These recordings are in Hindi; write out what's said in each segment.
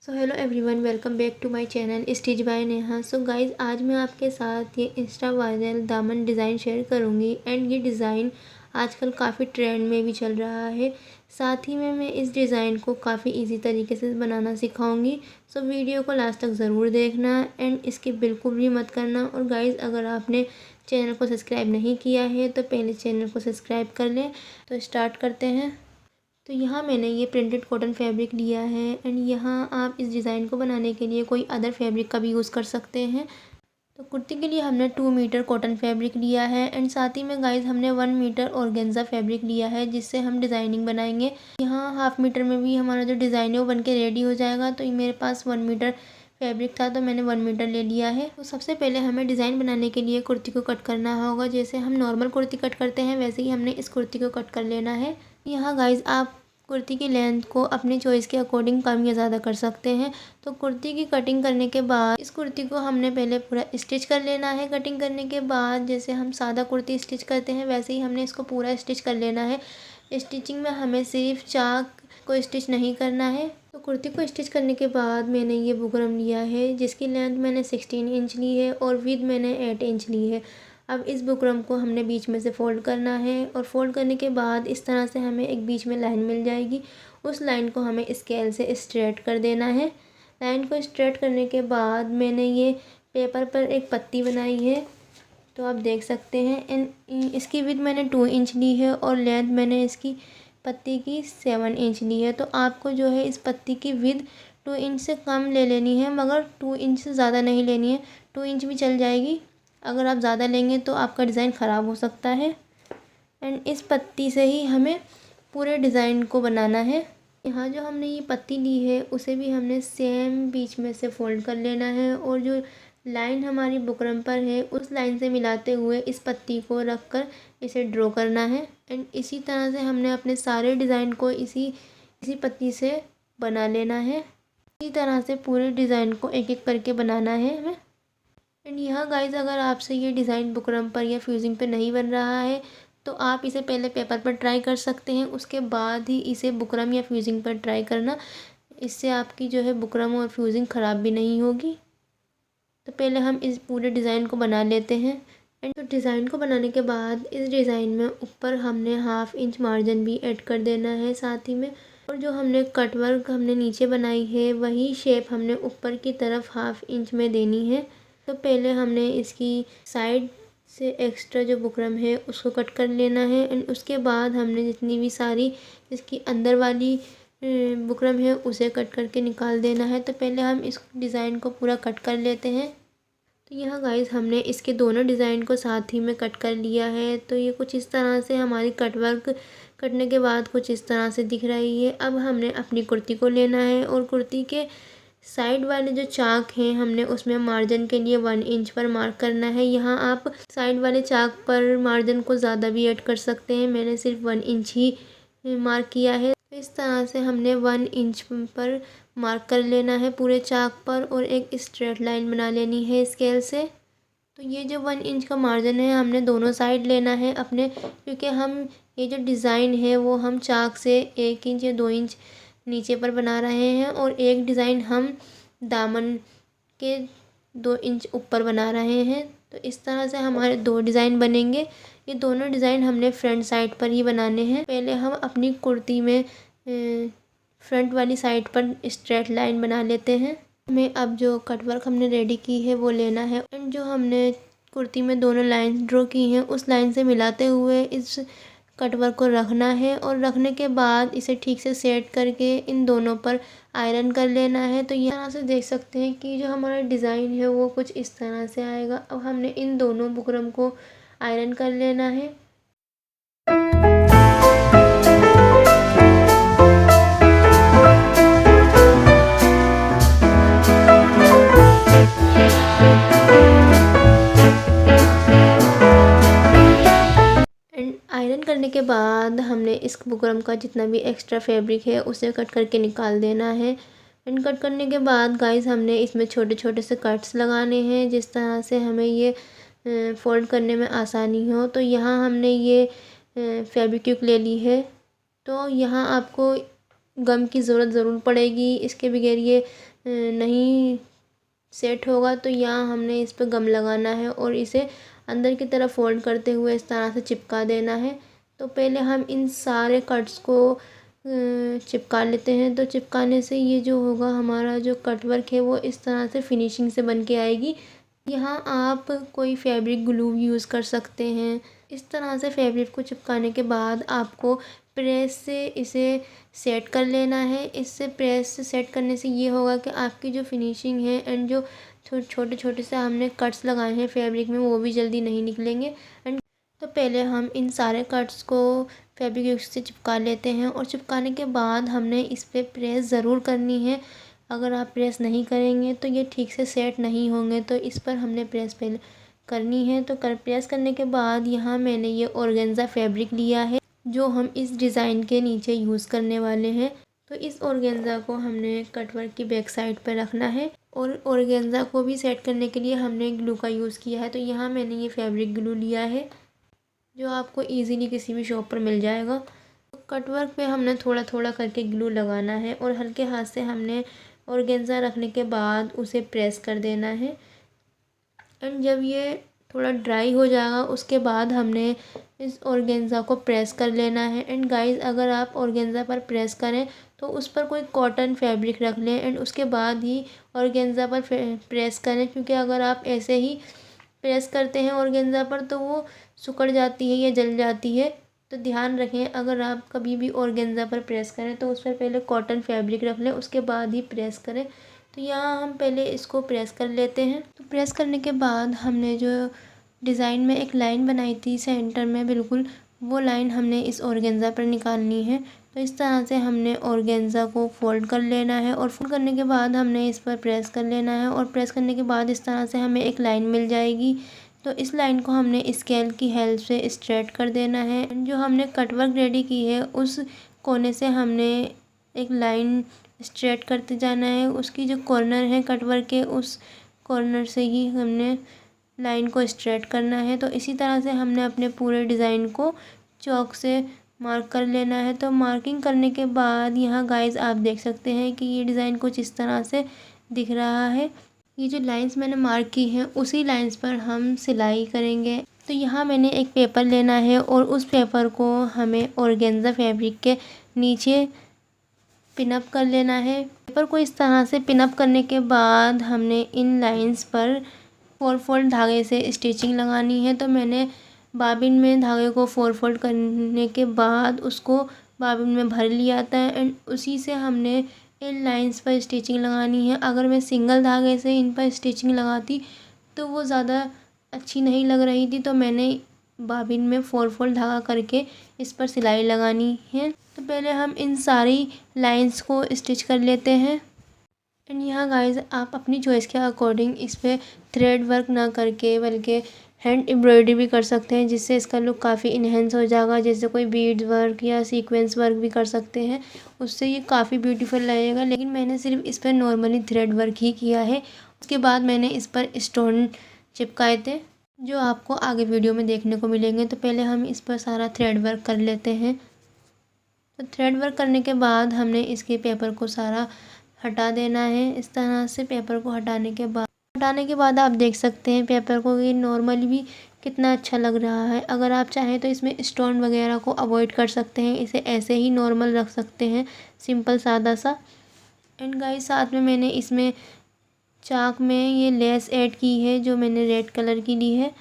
So hello everyone, welcome back to my channel stitch by Neha. So guys, आज मैं आपके साथ ये इंस्टा वायरल दामन डिज़ाइन शेयर करूँगी एंड ये डिज़ाइन आजकल काफ़ी ट्रेंड में भी चल रहा है। साथ ही में मैं इस डिज़ाइन को काफ़ी इजी तरीके से बनाना सिखाऊंगी। सो वीडियो को लास्ट तक ज़रूर देखना एंड इसकी बिल्कुल भी मत करना। और गाइज़, अगर आपने चैनल को सब्सक्राइब नहीं किया है तो पहले चैनल को सब्सक्राइब कर लें। तो स्टार्ट करते हैं। तो यहाँ मैंने ये प्रिंटेड कॉटन फैब्रिक लिया है एंड यहाँ आप इस डिज़ाइन को बनाने के लिए कोई अदर फैब्रिक का भी यूज़ कर सकते हैं। तो कुर्ती के लिए हमने 2 मीटर कॉटन फैब्रिक लिया है एंड साथ ही में गाइस हमने 1 मीटर ऑर्गेन्जा फैब्रिक लिया है जिससे हम डिज़ाइनिंग बनाएंगे। यहाँ हाफ मीटर में भी हमारा जो डिज़ाइन है वो बन के रेडी हो जाएगा। तो मेरे पास 1 मीटर फैब्रिक था तो मैंने 1 मीटर ले लिया है। तो सबसे पहले हमें डिज़ाइन बनाने के लिए कुर्ती को कट करना होगा। जैसे हम नॉर्मल कुर्ती कट करते हैं वैसे ही हमने इस कुर्ती को कट कर लेना है। यहाँ गाइस आप कुर्ती की लेंथ को अपनी चॉइस के अकॉर्डिंग कम या ज़्यादा कर सकते हैं। तो कुर्ती की कटिंग करने के बाद इस कुर्ती को हमने पहले पूरा स्टिच कर लेना है। कटिंग करने के बाद जैसे हम सादा कुर्ती स्टिच करते हैं वैसे ही हमने इसको पूरा स्टिच कर लेना है। स्टिचिंग में हमें सिर्फ चाक को स्टिच नहीं करना है। तो कुर्ती को स्टिच करने के बाद मैंने ये बुकरम लिया है जिसकी लेंथ मैंने 16 इंच ली है और विड्थ मैंने 8 इंच ली है। अब इस बुकरम को हमने बीच में से फोल्ड करना है और फोल्ड करने के बाद इस तरह से हमें एक बीच में लाइन मिल जाएगी। उस लाइन को हमें स्केल से स्ट्रेट कर देना है। लाइन को स्ट्रेट करने के बाद मैंने ये पेपर पर एक पत्ती बनाई है। तो आप देख सकते हैं इसकी विड्थ मैंने 2 इंच ली है और लेंथ मैंने इसकी पत्ती की 7 इंच ली है। तो आपको जो है इस पत्ती की विड्थ 2 इंच से कम ले लेनी है, मगर 2 इंच से ज़्यादा नहीं लेनी है। 2 इंच भी चल जाएगी। अगर आप ज़्यादा लेंगे तो आपका डिज़ाइन ख़राब हो सकता है। एंड इस पत्ती से ही हमें पूरे डिज़ाइन को बनाना है। यहाँ जो हमने ये पत्ती ली है उसे भी हमने सेम बीच में से फोल्ड कर लेना है और जो लाइन हमारी बुकरम पर है उस लाइन से मिलाते हुए इस पत्ती को रख कर इसे ड्रॉ करना है। एंड इसी तरह से हमने अपने सारे डिज़ाइन को इसी पत्ती से बना लेना है। इसी तरह से पूरे डिज़ाइन को एक एक करके बनाना है हमें। एंड यहाँ गाइज, अगर आपसे ये डिज़ाइन बुकरम पर या फ्यूजिंग पे नहीं बन रहा है तो आप इसे पहले पेपर पर ट्राई कर सकते हैं, उसके बाद ही इसे बुकरम या फ्यूजिंग पर ट्राई करना। इससे आपकी जो है बुकरम और फ्यूजिंग ख़राब भी नहीं होगी। तो पहले हम इस पूरे डिज़ाइन को बना लेते हैं। एंड तो डिज़ाइन को बनाने के बाद इस डिज़ाइन में ऊपर हमने 1/2 इंच मार्जिन भी ऐड कर देना है साथ ही में। और जो हमने कटवर्क हमने नीचे बनाई है वही शेप हमने ऊपर की तरफ 1/2 इंच में देनी है। तो पहले हमने इसकी साइड से एक्स्ट्रा जो बुकरम है उसको कट कर लेना है एंड उसके बाद हमने जितनी भी सारी इसकी अंदर वाली बुकरम है उसे कट करके निकाल देना है। तो पहले हम इस डिज़ाइन को पूरा कट कर लेते हैं। तो यहाँ गाइस हमने इसके दोनों डिज़ाइन को साथ ही में कट कर लिया है। तो ये कुछ इस तरह से हमारी कटवर्क कटने के बाद कुछ इस तरह से दिख रही है। अब हमने अपनी कुर्ती को लेना है और कुर्ती के साइड वाले जो चाक हैं हमने उसमें मार्जिन के लिए 1 इंच पर मार्क करना है। यहाँ आप साइड वाले चाक पर मार्जिन को ज़्यादा भी ऐड कर सकते हैं, मैंने सिर्फ 1 इंच ही मार्क किया है। तो इस तरह से हमने 1 इंच पर मार्क कर लेना है पूरे चाक पर और एक स्ट्रेट लाइन बना लेनी है स्केल से। तो ये जो 1 इंच का मार्जिन है हमने दोनों साइड लेना है अपने, क्योंकि हम ये जो डिज़ाइन है वो हम चाक से 1 इंच या 2 इंच नीचे पर बना रहे हैं और एक डिज़ाइन हम दामन के 2 इंच ऊपर बना रहे हैं। तो इस तरह से हमारे 2 डिज़ाइन बनेंगे। ये दोनों डिज़ाइन हमने फ्रंट साइड पर ही बनाने हैं। पहले हम अपनी कुर्ती में फ्रंट वाली साइड पर स्ट्रेट लाइन बना लेते हैं। हमें अब जो कटवर्क हमने रेडी की है वो लेना है एंड जो हमने कुर्ती में दोनों लाइन ड्रॉ की हैं उस लाइन से मिलाते हुए इस कटवर्क को रखना है और रखने के बाद इसे ठीक से सेट करके इन दोनों पर आयरन कर लेना है। तो यहाँ से देख सकते हैं कि जो हमारा डिज़ाइन है वो कुछ इस तरह से आएगा। अब हमने इन दोनों बुकरम को आयरन कर लेना है। आयरन करने के बाद हमने इस बुकरम का जितना भी एक्स्ट्रा फैब्रिक है उसे कट करके निकाल देना है। एंड कट करने के बाद गाइस हमने इसमें छोटे छोटे से कट्स लगाने हैं जिस तरह से हमें ये फोल्ड करने में आसानी हो। तो यहाँ हमने ये फेविक्विक ले ली है। तो यहाँ आपको गम की ज़रूरत ज़रूर पड़ेगी, इसके बगैर ये नहीं सेट होगा तो यहाँ हमने इस पर गम लगाना है और इसे अंदर की तरफ फोल्ड करते हुए इस तरह से चिपका देना है। तो पहले हम इन सारे कट्स को चिपका लेते हैं। तो चिपकाने से ये जो होगा हमारा जो कट वर्क है वो इस तरह से फिनिशिंग से बन के आएगी। यहाँ आप कोई फैब्रिक ग्लू यूज़ कर सकते हैं। इस तरह से फैब्रिक को चिपकाने के बाद आपको प्रेस से इसे सेट कर लेना है। इससे प्रेस से सेट करने से ये होगा कि आपकी जो फिनिशिंग है एंड जो छोटे छोटे से हमने कट्स लगाए हैं फैब्रिक में वो भी जल्दी नहीं निकलेंगे। एंड तो पहले हम इन सारे कट्स को फैब्रिक ग्लू से चिपका लेते हैं और चिपकाने के बाद हमने इस पर प्रेस ज़रूर करनी है। अगर आप प्रेस नहीं करेंगे तो ये ठीक से सेट नहीं होंगे, तो इस पर हमने प्रेस पहले करनी है। तो प्रेस करने के बाद यहाँ मैंने ये ऑर्गेन्जा फैब्रिक लिया है जो हम इस डिज़ाइन के नीचे यूज़ करने वाले हैं। तो इस ऑर्गेन्जा को हमने कटवर्क की बैक साइड पर रखना है और ऑर्गेन्जा को भी सेट करने के लिए हमने ग्लू का यूज़ किया है। तो यहाँ मैंने ये फैब्रिक ग्लू लिया है जो आपको इजीली किसी भी शॉप पर मिल जाएगा। तो कटवर्क पे हमने थोड़ा थोड़ा करके ग्लू लगाना है और हल्के हाथ से हमने ऑर्गेन्जा रखने के बाद उसे प्रेस कर देना है। एंड जब ये थोड़ा ड्राई हो जाएगा उसके बाद हमने इस ऑर्गेन्जा को प्रेस कर लेना है। एंड गाइस अगर आप ऑर्गेन्जा पर प्रेस करें तो उस पर कोई कॉटन फैब्रिक रख लें एंड उसके बाद ही ऑर्गेन्जा पर प्रेस करें, क्योंकि अगर आप ऐसे ही प्रेस करते हैं ऑर्गेन्जा पर तो वो सिकुड़ जाती है या जल जाती है। तो ध्यान रखें अगर आप कभी भी ऑर्गेन्जा पर प्रेस करें तो उस पर पहले कॉटन फैब्रिक रख लें उसके बाद ही प्रेस करें। तो यहाँ हम पहले इसको प्रेस कर लेते हैं। तो प्रेस करने के बाद हमने जो डिज़ाइन में एक लाइन बनाई थी सेंटर में बिल्कुल, वो लाइन हमने इस ऑर्गेन्जा पर निकालनी है। तो इस तरह से हमने ऑर्गेन्जा को फोल्ड कर लेना है और फोल्ड करने के बाद हमने इस पर प्रेस कर लेना है और प्रेस करने के बाद इस तरह से हमें एक लाइन मिल जाएगी। तो इस लाइन को हमने स्केल की हेल्प से स्ट्रेट कर देना है। जो हमने कटवर्क रेडी की है उस कोने से हमने एक लाइन स्ट्रेट करते जाना है। उसकी जो कॉर्नर है कटवर्क के उस कॉर्नर से ही हमने लाइन को स्ट्रेट करना है। तो इसी तरह से हमने अपने पूरे डिज़ाइन को चॉक से मार्क कर लेना है। तो मार्किंग करने के बाद यहाँ गाइस आप देख सकते हैं कि ये डिज़ाइन कुछ इस तरह से दिख रहा है। ये जो लाइंस मैंने मार्क की हैं उसी लाइंस पर हम सिलाई करेंगे। तो यहाँ मैंने एक पेपर लेना है और उस पेपर को हमें ऑर्गेन्जा फैब्रिक के नीचे पिनअप कर लेना है। पेपर को इस तरह से पिनअप करने के बाद हमने इन लाइंस पर 4 फोल्ड धागे से स्टिचिंग लगानी है। तो मैंने बाबिन में धागे को 4 फोल्ड करने के बाद उसको बाबिन में भर लिया था एंड उसी से हमने इन लाइंस पर स्टिचिंग लगानी है। अगर मैं सिंगल धागे से इन पर स्टिचिंग लगाती तो वो ज़्यादा अच्छी नहीं लग रही थी, तो मैंने बाबिन में 4 फोल्ड धागा करके इस पर सिलाई लगानी है। तो पहले हम इन सारी लाइंस को स्टिच कर लेते हैं। एंड यहाँ गाइस आप अपनी चॉइस के अकॉर्डिंग इस पर थ्रेड वर्क ना करके बल्कि हैंड एम्ब्रॉयडरी भी कर सकते हैं, जिससे इसका लुक काफ़ी इन्हेंस हो जाएगा। जैसे कोई बीड्स वर्क या सीक्वेंस वर्क भी कर सकते हैं, उससे ये काफ़ी ब्यूटीफुल लगेगा। लेकिन मैंने सिर्फ इस पर नॉर्मली थ्रेड वर्क ही किया है। उसके बाद मैंने इस पर स्टोन चिपकाए थे जो आपको आगे वीडियो में देखने को मिलेंगे। तो पहले हम इस पर सारा थ्रेड वर्क कर लेते हैं। तो थ्रेड वर्क करने के बाद हमने इसके पेपर को सारा हटा देना है। इस तरह से पेपर को हटाने के बाद आप देख सकते हैं पेपर को ये नॉर्मली भी कितना अच्छा लग रहा है। अगर आप चाहें तो इसमें स्टोन वगैरह को अवॉइड कर सकते हैं, इसे ऐसे ही नॉर्मल रख सकते हैं, सिंपल सादा सा। एंड गाइस साथ में मैंने इसमें चाक में ये लेस ऐड की है जो मैंने रेड कलर की ली है।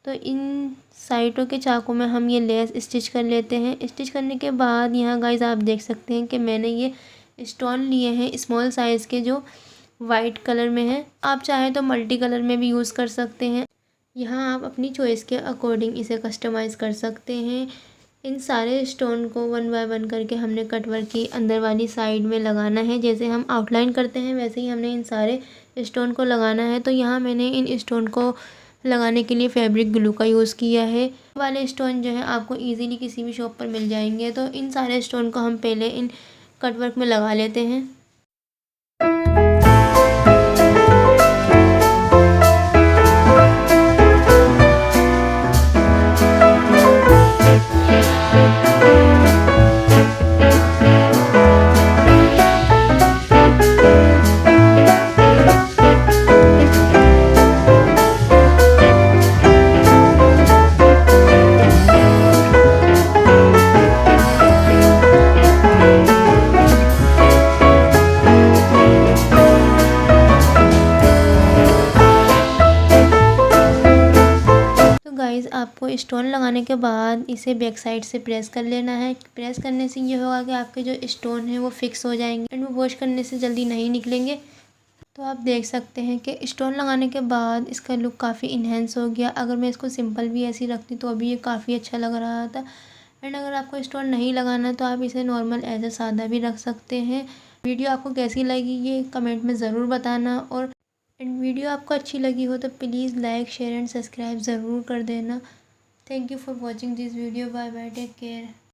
तो इन साइडों के चाकों में हम ये लेस स्टिच कर लेते हैं। स्टिच करने के बाद यहाँ गाइस आप देख सकते हैं कि मैंने ये स्टोन लिए हैं स्मॉल साइज़ के जो वाइट कलर में है। आप चाहें तो मल्टी कलर में भी यूज़ कर सकते हैं। यहाँ आप अपनी चॉइस के अकॉर्डिंग इसे कस्टमाइज़ कर सकते हैं। इन सारे स्टोन को 1 बाय 1 करके हमने कटवर्क की अंदर वाली साइड में लगाना है। जैसे हम आउटलाइन करते हैं वैसे ही हमने इन सारे स्टोन को लगाना है। तो यहाँ मैंने इन स्टोन को लगाने के लिए फैब्रिक ग्लू का यूज़ किया है। वाले स्टोन जो है आपको ईज़िली किसी भी शॉप पर मिल जाएंगे। तो इन सारे स्टोन को हम पहले इन कटवर्क में लगा लेते हैं। स्टोन लगाने के बाद इसे बैक साइड से प्रेस कर लेना है। प्रेस करने से ये होगा कि आपके जो स्टोन है वो फिक्स हो जाएंगे एंड वो वॉश करने से जल्दी नहीं निकलेंगे। तो आप देख सकते हैं कि स्टोन लगाने के बाद इसका लुक काफ़ी इन्हेंस हो गया। अगर मैं इसको सिंपल भी ऐसी रखती तो अभी ये काफ़ी अच्छा लग रहा था। एंड अगर आपको स्टोन नहीं लगाना तो आप इसे नॉर्मल एज ए सादा भी रख सकते हैं। वीडियो आपको कैसी लगी ये कमेंट में ज़रूर बताना, और वीडियो आपको अच्छी लगी हो तो please like share and subscribe ज़रूर कर देना। Thank you for watching this video. Bye bye, take care.